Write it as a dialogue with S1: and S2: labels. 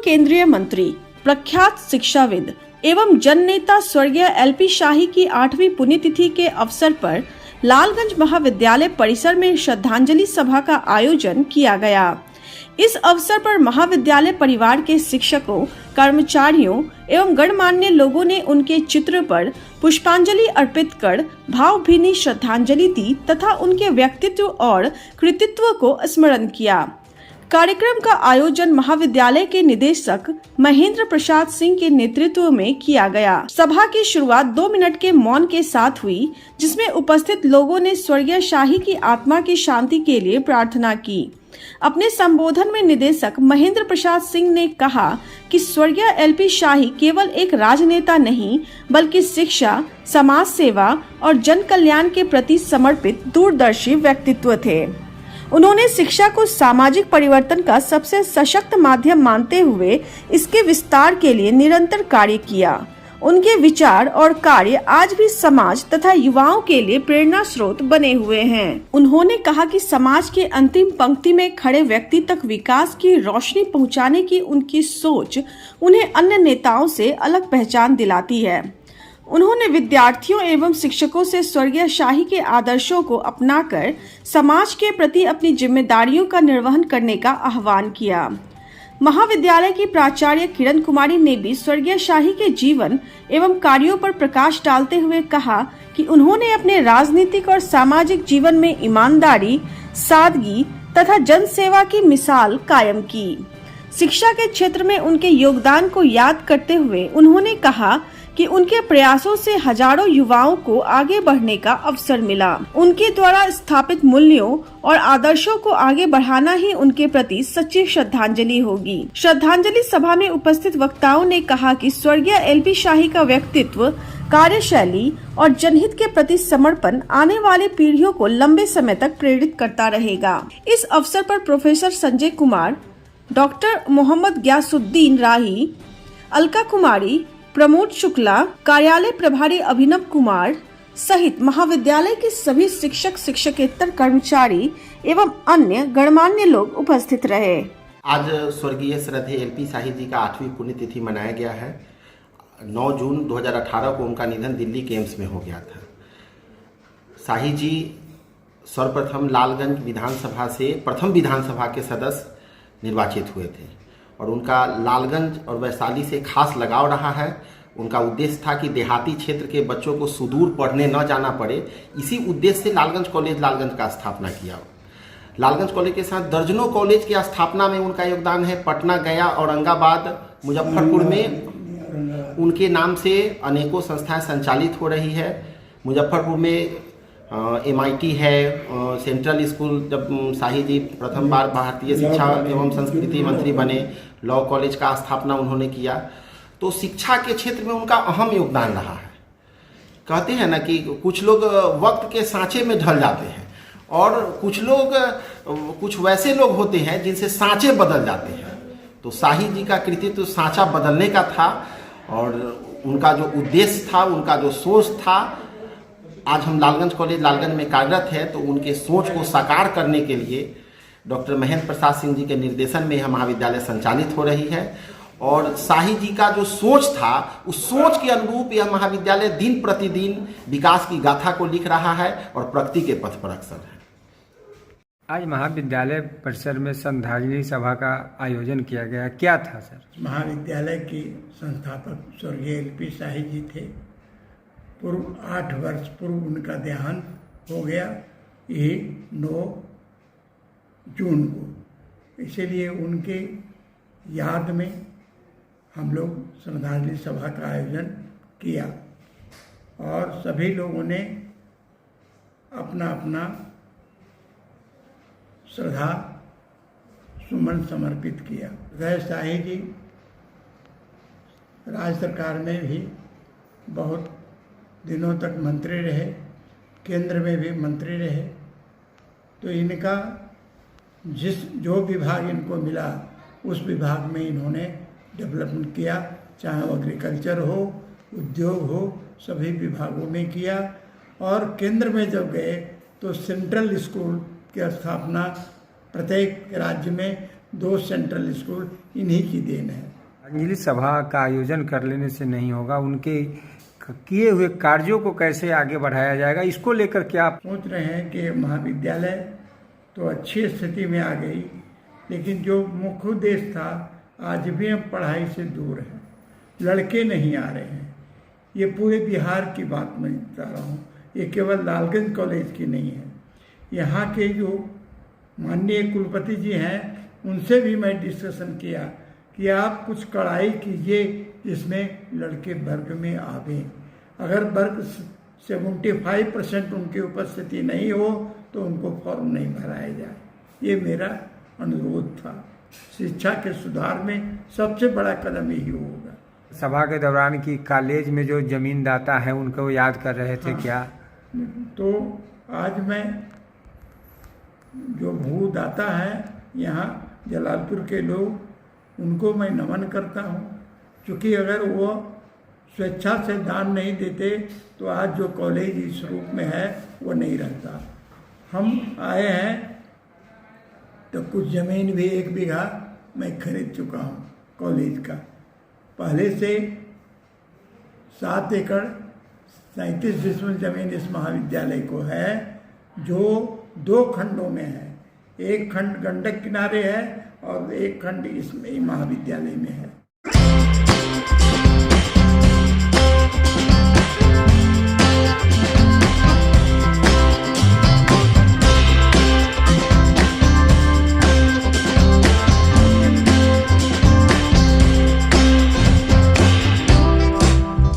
S1: केंद्रीय मंत्री, प्रख्यात शिक्षाविद एवं जन नेता स्वर्गीय एलपी शाही की 8वीं पुण्यतिथि के अवसर पर लालगंज महाविद्यालय परिसर में श्रद्धांजलि सभा का आयोजन किया गया। इस अवसर पर महाविद्यालय परिवार के शिक्षकों, कर्मचारियों एवं गणमान्य लोगों ने उनके चित्र पर पुष्पांजलि अर्पित कर भावभीनी श्रद्धांजलि दी तथा उनके व्यक्तित्व और कृतित्व को स्मरण किया। कार्यक्रम का आयोजन महाविद्यालय के निदेशक महेंद्र प्रसाद सिंह के नेतृत्व में किया गया। सभा की शुरुआत 2 मिनट के मौन के साथ हुई, जिसमें उपस्थित लोगों ने स्वर्गीय शाही की आत्मा की शांति के लिए प्रार्थना की। अपने संबोधन में निदेशक महेंद्र प्रसाद सिंह ने कहा कि स्वर्गीय एलपी शाही केवल एक राजनेता नहीं, बल्कि शिक्षा, समाज सेवा और जन कल्याण के प्रति समर्पित दूरदर्शी व्यक्तित्व थे। उन्होंने शिक्षा को सामाजिक परिवर्तन का सबसे सशक्त माध्यम मानते हुए इसके विस्तार के लिए निरंतर कार्य किया। उनके विचार और कार्य आज भी समाज तथा युवाओं के लिए प्रेरणा स्रोत बने हुए हैं। उन्होंने कहा कि समाज के अंतिम पंक्ति में खड़े व्यक्ति तक विकास की रोशनी पहुंचाने की उनकी सोच उन्हें अन्य नेताओं से अलग पहचान दिलाती है। उन्होंने विद्यार्थियों एवं शिक्षकों से स्वर्गीय शाही के आदर्शों को अपनाकर समाज के प्रति अपनी जिम्मेदारियों का निर्वहन करने का आह्वान किया। महाविद्यालय की प्राचार्य किरण कुमारी ने भी स्वर्गीय शाही के जीवन एवं कार्यों पर प्रकाश डालते हुए कहा कि उन्होंने अपने राजनीतिक और सामाजिक जीवन में ईमानदारी, सादगी तथा जनसेवा की मिसाल कायम की। शिक्षा के क्षेत्र में उनके योगदान को याद करते हुए उन्होंने कहा कि उनके प्रयासों से हजारों युवाओं को आगे बढ़ने का अवसर मिला। उनके द्वारा स्थापित मूल्यों और आदर्शों को आगे बढ़ाना ही उनके प्रति सच्ची श्रद्धांजलि होगी। श्रद्धांजलि सभा में उपस्थित वक्ताओं ने कहा कि स्वर्गीय एलपी शाही का व्यक्तित्व, कार्यशैली और जनहित के प्रति समर्पण आने वाले पीढ़ियों को लंबे समय तक प्रेरित करता रहेगा। इस अवसर पर प्रोफेसर संजय कुमार, डॉक्टर मोहम्मद ग्यासुद्दीन राही, अलका कुमारी, प्रमोद शुक्ला, कार्यालय प्रभारी अभिनव कुमार सहित महाविद्यालय के सभी शिक्षक, शिक्षकेतर कर्मचारी एवं अन्य गणमान्य लोग उपस्थित रहे।
S2: आज स्वर्गीय श्रद्धेय एलपी शाही जी का 8वीं पुण्यतिथि मनाया गया है। 9 जून 2018 को उनका निधन दिल्ली के एम्स में हो गया था। शाही जी सर्वप्रथम लालगंज विधानसभा से प्रथम विधानसभा के सदस्य निर्वाचित हुए थे और उनका लालगंज और वैशाली से खास लगाव रहा है। उनका उद्देश्य था कि देहाती क्षेत्र के बच्चों को सुदूर पढ़ने न जाना पड़े। इसी उद्देश्य से लालगंज कॉलेज लालगंज का स्थापना किया। लालगंज कॉलेज के साथ दर्जनों कॉलेज की स्थापना में उनका योगदान है। पटना, गया, औरंगाबाद, मुजफ्फरपुर में उनके नाम से अनेकों संस्थाएं संचालित हो रही है। मुजफ्फरपुर में MIT है, सेंट्रल स्कूल, जब शाही जी प्रथम बार भारतीय शिक्षा एवं संस्कृति मंत्री बने, लॉ कॉलेज का स्थापना उन्होंने किया। तो शिक्षा के क्षेत्र में उनका अहम योगदान रहा है। कहते हैं ना कि कुछ लोग वक्त के सांचे में ढल जाते हैं और कुछ वैसे लोग होते हैं जिनसे सांचे बदल जाते हैं। तो शाही जी का कृतित्व सांचा बदलने का था और उनका जो उद्देश्य था, उनका जो सोच था, आज हम लालगंज कॉलेज लालगंज में कार्यरत है। तो उनके सोच को साकार करने के लिए डॉक्टर महेंद्र प्रसाद सिंह जी के निर्देशन में यह महाविद्यालय संचालित हो रही है और शाही जी का जो सोच था, उस सोच के अनुरूप यह महाविद्यालय दिन प्रतिदिन विकास की गाथा को लिख रहा है और प्रगति के पथ पर अग्रसर है।
S3: आज महाविद्यालय परिसर में श्रद्धांजलि सभा का आयोजन किया गया, क्या था सर?
S4: महाविद्यालय के संस्थापक स्वर्गीय एलपी शाही जी थे। 8 वर्ष पूर्व उनका देहांत हो गया, ये 9 जून को। इसीलिए उनके याद में हम लोग श्रद्धांजलि सभा का आयोजन किया और सभी लोगों ने अपना अपना श्रद्धा सुमन समर्पित किया। रह शाही जी राज्य सरकार में भी बहुत दिनों तक मंत्री रहे, केंद्र में भी मंत्री रहे। तो इनका जो विभाग इनको मिला उस विभाग में इन्होंने डेवलपमेंट किया, चाहे वो एग्रीकल्चर हो, उद्योग हो, सभी विभागों में किया। और केंद्र में जब गए तो सेंट्रल स्कूल की स्थापना, प्रत्येक राज्य में 2 सेंट्रल स्कूल इन्हीं की देन है।
S3: श्रद्धांजलि सभा का आयोजन कर लेने से नहीं होगा, उनके किए हुए कार्यों को कैसे आगे बढ़ाया जाएगा, इसको लेकर क्या आप
S4: सोच रहे हैं कि महाविद्यालय तो अच्छी स्थिति में आ गई, लेकिन जो मुख्य उद्देश्य था आज भी हम पढ़ाई से दूर हैं, लड़के नहीं आ रहे हैं। ये पूरे बिहार की बात मैं बता रहा हूँ, ये केवल लालगंज कॉलेज की नहीं है। यहाँ के जो माननीय कुलपति जी हैं उनसे भी मैं डिस्कशन किया कि आप कुछ कड़ाई कीजिए जिसमें लड़के वर्ग में आवे। अगर वर्ग 75% उनकी उपस्थिति नहीं हो तो उनको फॉर्म नहीं भराया जाए, ये मेरा अनुरोध था। शिक्षा के सुधार में सबसे बड़ा कदम यही होगा।
S3: सभा के दौरान की कॉलेज में जो जमीनदाता है उनको याद कर रहे थे?
S4: हाँ,
S3: क्या
S4: तो आज मैं जो भूदाता हैं यहाँ जलालपुर के लोग, उनको मैं नमन करता हूँ, क्योंकि अगर वो स्वेच्छा से दान नहीं देते तो आज जो कॉलेज इस रूप में है वो नहीं रहता। हम आए हैं तो कुछ ज़मीन भी 1 बीघा मैं खरीद चुका हूँ कॉलेज का। पहले से 7 एकड़ 37 डिसमिल ज़मीन इस महाविद्यालय को है, जो 2 खंडों में है। एक खंड गंडक किनारे है और एक खंड इसमें महाविद्यालय में है।